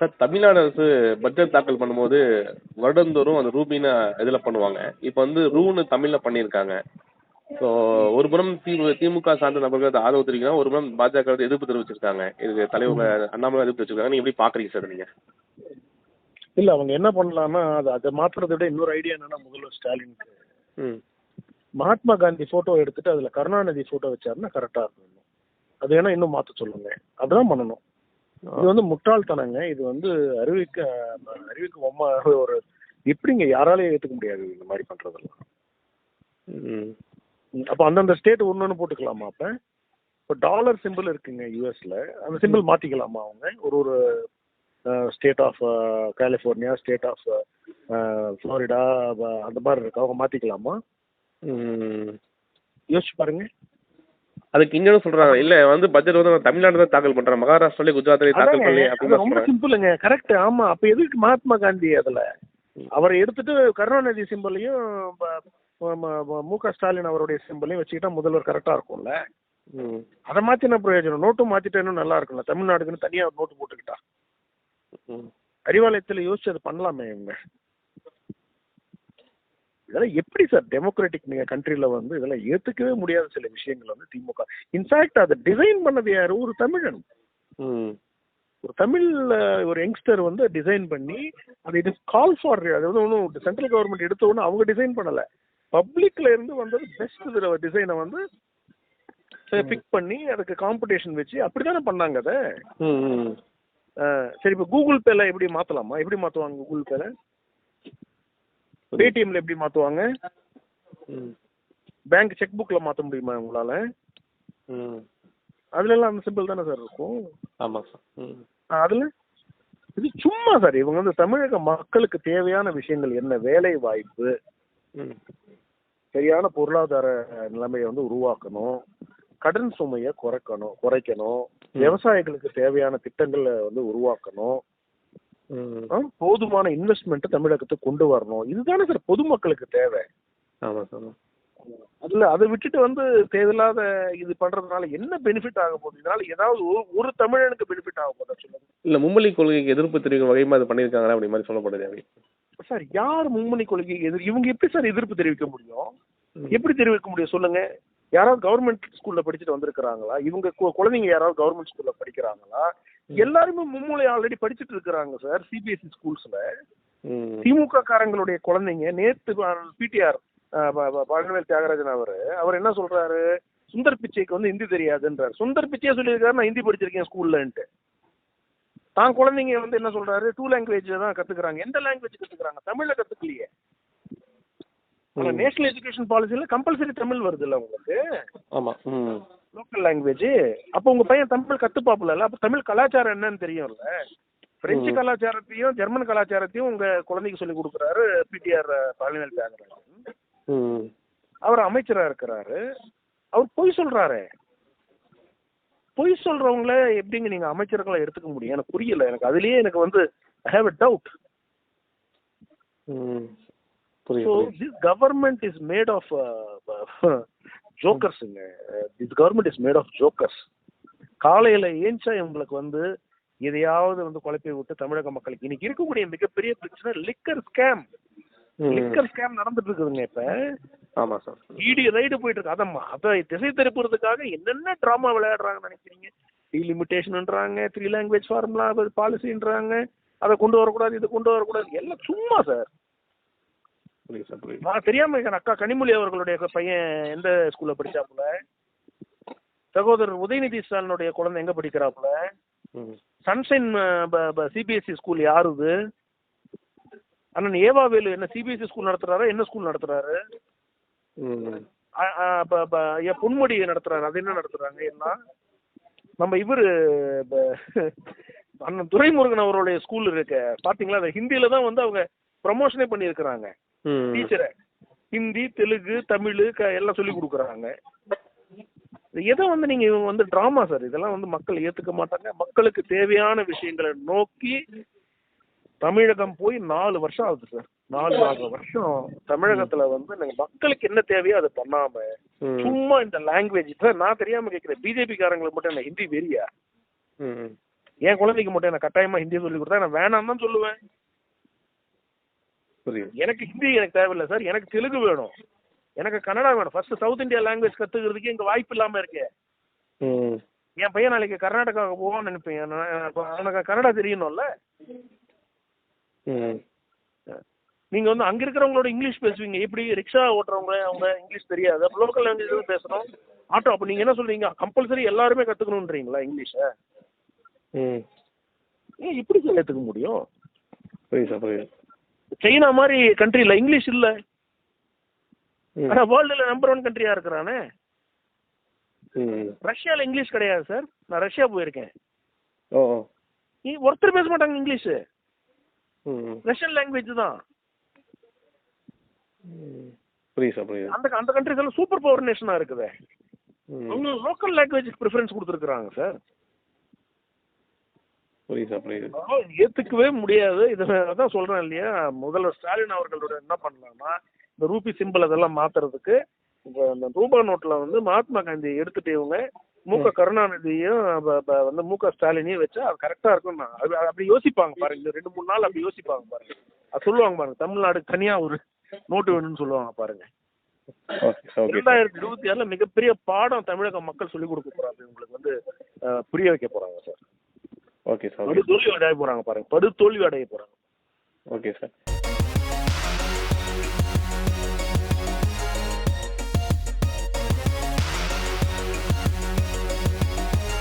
Sir Tamil Nadu அரசு budget தாக்கல் பண்ணும்போது வருடந்தோறும் அந்த ரூபின்னு இதில் பண்ணுவாங்க. இப்போ வந்து ரூன்னு தமிழில் பண்ணியிருக்காங்க. ஸோ ஒரு புறம் திமுக சார்ந்த நபர்கள் அதை ஆதரவு தெரிவிக்கிறாங்க, ஒரு புறம் பாஜக வந்து எதிர்ப்பு தெரிவிச்சிருக்காங்க. இதுக்கு தலைவர் அண்ணாமலை எதிர்ப்பு தெரிவிச்சிருக்காங்க. நீங்க எப்படி பாக்குறீங்க சார் நீங்க? இல்ல அவங்க என்ன பண்ணலாம்னா அதை மாத்துறதை விட இன்னொரு ஐடியா என்னன்னா, முதல்வர் ஸ்டாலினுக்கு ம் மகாத்மா காந்தி போட்டோ எடுத்துட்டு அதுல கருணாநிதி போட்டோ வச்சாருன்னா கரெக்டா இருக்கும். அது வேணா இன்னும் மாத்த சொல்லுங்க. அப்படிதான் பண்ணணும். இது வந்து முட்டாள்தனங்க. இது வந்து அறிவிக்க ஒரு எப்படிங்க யாராலையும் ஏத்துக்க முடியாது இந்த மாதிரி பண்றதெல்லாம். அப்ப அந்தந்த ஸ்டேட் ஒன்னு போட்டுக்கலாமா? அப்ப இப்போ டாலர் சிம்பிள் இருக்குங்க யூஎஸ்ல, அந்த சிம்பிள் மாத்திக்கலாமா அவங்க? ஒரு state of California, state of Florida அந்த மாதிரி இருக்கு, அவங்க மாத்திக்கலாமா? யோசிச்சு பாருங்க. அதுக்கு இன்னும் சொல்றாங்க இல்ல வந்து பட்ஜெட் வந்து தமிழ்நாடு தான் தாக்கல் பண்றாங்க, மகாராஷ்டிராலே குஜராத்லயே தாக்கல் பண்ணி அப்படின்னு ரொம்ப சிம்பிளுங்க. கரெக்ட். ஆமா. அப்ப எதுக்கு மகாத்மா காந்தி அதுல அவரை எடுத்துட்டு கருணாநிதி சிம்பிளையும் மு.க. ஸ்டாலின் அவருடைய சிம்பிளையும் வச்சுக்கிட்டா முதல்வர் கரெக்டா இருக்கும்ல. அதை மாத்தின பிரயோஜனம். நோட்டு மாத்திட்டா இன்னும் நல்லா இருக்கும்ல. தமிழ்நாடுக்குன்னு தனியா நோட்டு போட்டுக்கிட்டா அறிவாலயத்துல யோசிச்சு அது பண்ணலாமே இவங்க. இதெல்லாம் எப்படி சார் டெமோக்ராட்டிக் நீங்க கண்ட்ரில வந்து இதெல்லாம் ஏத்துக்கவே முடியாத சில விஷயங்கள் வந்து திமுக. இன்ஃபேக்ட் அதை டிசைன் பண்ணது யாரு? ஒரு தமிழன், ஒரு தமிழ் ஒரு யங்ஸ்டர் வந்து டிசைன் பண்ணி அது இட் இஸ் கால் ஃபார். அது வந்து ஒன்றும் சென்ட்ரல் கவர்மெண்ட் எடுத்த உடனே அவங்க டிசைன் பண்ணல, பப்ளிக்ல இருந்து வந்தது பெஸ்ட் டிசைனை வந்து பிக் பண்ணி அதுக்கு காம்படிஷன் வச்சு அப்படித்தானே பண்ணாங்க அதை. சரி, இப்போ கூகுள் பேல எப்படி மாத்தலாமா? எப்படி மாத்துவாங்க கூகுள் பேல? பேடிஎம்ல எப்படி மாத்துவாங்க? பேங்க் செக் புக்ல மாத்த முடியுமா உங்களால? அதுல எல்லாம் அந்த சிம்பிள் தானே சார் இருக்கும். ஆமா சார். அதுல இது சும்மா சார். இவங்க வந்து தமிழக மக்களுக்கு தேவையான விஷயங்கள் என்ன? வேலை வாய்ப்பு, சரியான பொருளாதார நிலைமையை வந்து உருவாக்கணும், கடன் சுமையை குறைக்கணும், விவசாயிகளுக்கு தேவையான திட்டங்களை வந்து உருவாக்கணும், போதுமான இன்வெஸ்ட்மெண்ட் தமிழகத்துக்கு கொண்டு வரணும். இதுதானே சார் பொதுமக்களுக்கு தேவை. அதுல அதை விட்டுட்டு வந்து தேவையில்லாத இது பண்றதுனால என்ன பெனிஃபிட் ஆக போகுது? இதனால ஏதாவது ஒரு தமிழனுக்கு பெனிஃபிட் ஆக போதா சொல்லுங்க? இல்ல மும்மொழி கொள்கைக்கு எதிர்ப்பு தெரிவிக்கும் வகைமா அது பண்ணிருக்காங்களா அப்படி மாதிரி சொல்லப்படுது. சார் யார் மும்மொழி கொள்கைக்கு இவங்க எப்படி சார் எதிர்ப்பு தெரிவிக்க முடியும்? எப்படி தெரிவிக்க முடியும் சொல்லுங்க? யாராவது கவர்மெண்ட் ஸ்கூல்ல படிச்சுட்டு வந்திருக்கிறாங்களா? இவங்க குழந்தைங்க யாராவது கவர்மெண்ட் ஸ்கூல்ல படிக்கிறாங்களா? எல்லாருமே மும்மொழி ஆல்ரெடி படிச்சுட்டு இருக்கிறாங்க சார் சிபிஎஸ்இ ஸ்கூல்ஸ்ல. திமுக காரங்களுடைய குழந்தைங்க நேத்து பிடிஆர் பழனிவேல் தியாகராஜன் அவர் என்ன சொல்றாரு? சுந்தர் பிச்சைக்கு வந்து ஹிந்தி தெரியாதுன்றாரு. சுந்தர் பிச்சையே சொல்லியிருக்காரு நான் ஹிந்தி படிச்சிருக்கேன் ஸ்கூல்லன்ட்டு. தான் குழந்தைங்க வந்து என்ன சொல்றாரு? 2 லாங்குவேஜ் தான் கத்துக்கிறாங்க. எந்த லாங்குவேஜ் கத்துக்கிறாங்க? தமிழ்ல கத்துக்கலையே. ஆனா நேஷனல் எஜுகேஷன் பாலிசியில கம்பல்சரி தமிழ் வருது இல்ல உங்களுக்கு? ஆமா. Local language. அப்ப உங்க பையன் தமிழ் கத்துப்பாப்புல. அப்ப தமிழ் கலாச்சாரம் என்னன்னு தெரியும்ல. பிரெஞ்சு கலாச்சாரத்தையும் ஜெர்மன் கலாச்சாரத்தையும் உங்க குழந்தைக்கு சொல்லி கொடுக்குறாரு பிடிஆர் பழனிவேல் தியாகராஜன். அவர் அமைச்சரா இருக்கிறாரு. அவர் பொய் சொல்றாரு. பொய் சொல்றவங்கள எப்படிங்க நீங்க அமைச்சர்களை எடுத்துக்க முடியும்? எனக்கு புரியல. எனக்கு அதுலயே எனக்கு வந்து I have a doubt. So this government is made of jokers. This government is made of jokers. காலையில ஏஞ்சா இவங்களுக்கு வந்து எதையாவது வந்து குழப்பி விட்டு தமிழக மக்களுக்கு இன்னைக்கு இருக்கக்கூடிய மிகப்பெரிய பிரச்சனை லிக்கர் ஸ்கேம். லிக்கர் ஸ்கேம் நடந்துட்டு இருக்குதுங்க இப்ப. ஆமா சார். இடி ரைடு போயிட்டு இருக்கு. அதை திசை திருப்புறதுக்காக என்னென்ன டிராமா விளையாடுறாங்கன்னு நினைக்கிறீங்க? டீலிமிட்டேஷன்ன்றாங்க, 3 லாங்குவேஜ் ஃபார்முலா பாலிசின்றாங்க, அதை கொண்டு வரக்கூடாது, இது கொண்டு வரக்கூடாது, எல்லாம் சும்மா சார். நான் தெரியாம இருக்கேன். அக்கா கனிமொழி அவர்களுடைய பையன் எந்த ஸ்கூல்ல படிச்சாப்புல? சகோதரர் உதயநிதி ஸ்டாலினுடைய குழந்தை எங்க படிக்கிறாப்புல? சன்ஷைன் சிபிஎஸ்இ ஸ்கூல் யாருது? அண்ணன் ஏவாவேலு என்ன சிபிஎஸ்இ ஸ்கூல் நடத்துறாரா? என்ன ஸ்கூல் நடத்துறாரு? பொன்முடி நடத்துறாரு. அது என்ன நடத்துறாங்க? எல்லாம் நம்ம இவரு அண்ணன் துரைமுருகன் அவருடைய ஸ்கூல் இருக்கு பாத்தீங்களா? அது ஹிந்தியில தான் வந்து அவங்க ப்ரமோஷனே பண்ணி இருக்கிறாங்க. டீச்சரை ஹிந்தி, தெலுங்கு, தமிழ் எல்லாம் சொல்லி கொடுக்குறாங்க. எதை வந்து நீங்க வந்து டிராமா சார். இதெல்லாம் வந்து மக்கள் ஏத்துக்க மாட்டாங்க. மக்களுக்கு தேவையான விஷயங்களை நோக்கி தமிழகம் போய் 4 வருஷம் ஆகுது சார். 4 வருஷம் தமிழகத்துல வந்து மக்களுக்கு என்ன தேவையோ அதை பண்ணாம சும்மா இந்த லாங்குவேஜ் சார். நான் தெரியாம கேட்கிறேன், பிஜேபி காரங்களுக்கு மட்டும் என்ன ஹிந்தி வெறியா? என் குழந்தைக்கு மட்டும் நான் கட்டாயமா ஹிந்தி சொல்லி கொடுத்தா நான் வேணாம் தான் சொல்லுவேன். புரியுது. எனக்கு ஹிந்தி எனக்கு தேவையில்லை சார், எனக்கு தெலுங்கு வேணும், எனக்கு கன்னடா வேணும். ஃபர்ஸ்ட் சவுத் இந்தியா லாங்குவேஜ் கத்துக்கிறதுக்கு இங்க வாய்ப்பு இல்லாம இருக்கு. என் பையன் நாளைக்கு கர்நாடகாவுக்கு போவான்னு நினைப்பேன், அவனுக்கு கன்னடா தெரியணும்ல. நீங்க வந்து அங்க இருக்கிறவங்களோட இங்கிலீஷ் பேசுவீங்க, எப்படி ரிக்ஷா ஓட்டுறவங்க அவங்க இங்கிலீஷ் தெரியாது, அப்ப லோக்கல் லாங்குவேஜ் பேசணும். ஆட்டோ, அப்ப நீங்க என்ன சொல்றீங்க, கம்பல்சரி எல்லாருமே கத்துக்கணும்ன்றீங்களா இங்கிலீஷ? ஏன் இப்படி சார் ஏத்துக்க முடியும்? புரியுது. சைனா மாதிரி கண்ட்ரில இங்கிலீஷ் இல்ல, ஆனா வேர்ல்டுல நம்பர் 1 கண்ட்ரியா இருக்கிறானே. ரஷ்யால இங்கிலீஷ் கிடையாது சார், நான் ரஷ்யா போயிருக்கேன். ஒருத்தர் பேச மாட்டாங்க இங்கிலீஷ், ரஷ்யன் லாங்குவேஜ் தான். அந்த அந்த கண்ட்ரிஸ் எல்லாம் சூப்பர் பவர் நேஷனா இருக்குது, அவங்க லோக்கல் லாங்குவேஜ் ப்ரிஃபரன்ஸ் கொடுத்துருக்காங்க சார். ஏத்துக்கவே முடியாது. இதான் சொல்றேன் இல்லையா, முதல்வர் ஸ்டாலின் அவர்களோட என்ன பண்ணலாம்னா, இந்த ரூபி சிம்பிள் அதெல்லாம் மாத்துறதுக்கு இந்த ரூபா நோட்ல வந்து மகாத்மா காந்தி எடுத்துட்டு இவங்க மு.க. கருணாநிதியும் வந்து மு.க. ஸ்டாலினையும் வச்சா அது கரெக்டா இருக்கும். அப்படி யோசிப்பாங்க பாருங்க, 2-3 நாள் அப்படி யோசிப்பாங்க பாருங்க. அது சொல்லுவாங்க பாருங்க, தமிழ்நாடு தனியா ஒரு நோட்டு வேணும்னு சொல்லுவாங்க பாருங்க. 2026 மிகப்பெரிய பாடம் தமிழக மக்கள் சொல்லிக் கொடுக்க போறாங்க, உங்களுக்கு வந்து புரிய வைக்க போறாங்க சார். படுதோல்வி அடைய போறாங்க பாருங்க, படுதோல்வி அடைய போறாங்க. Okay sir.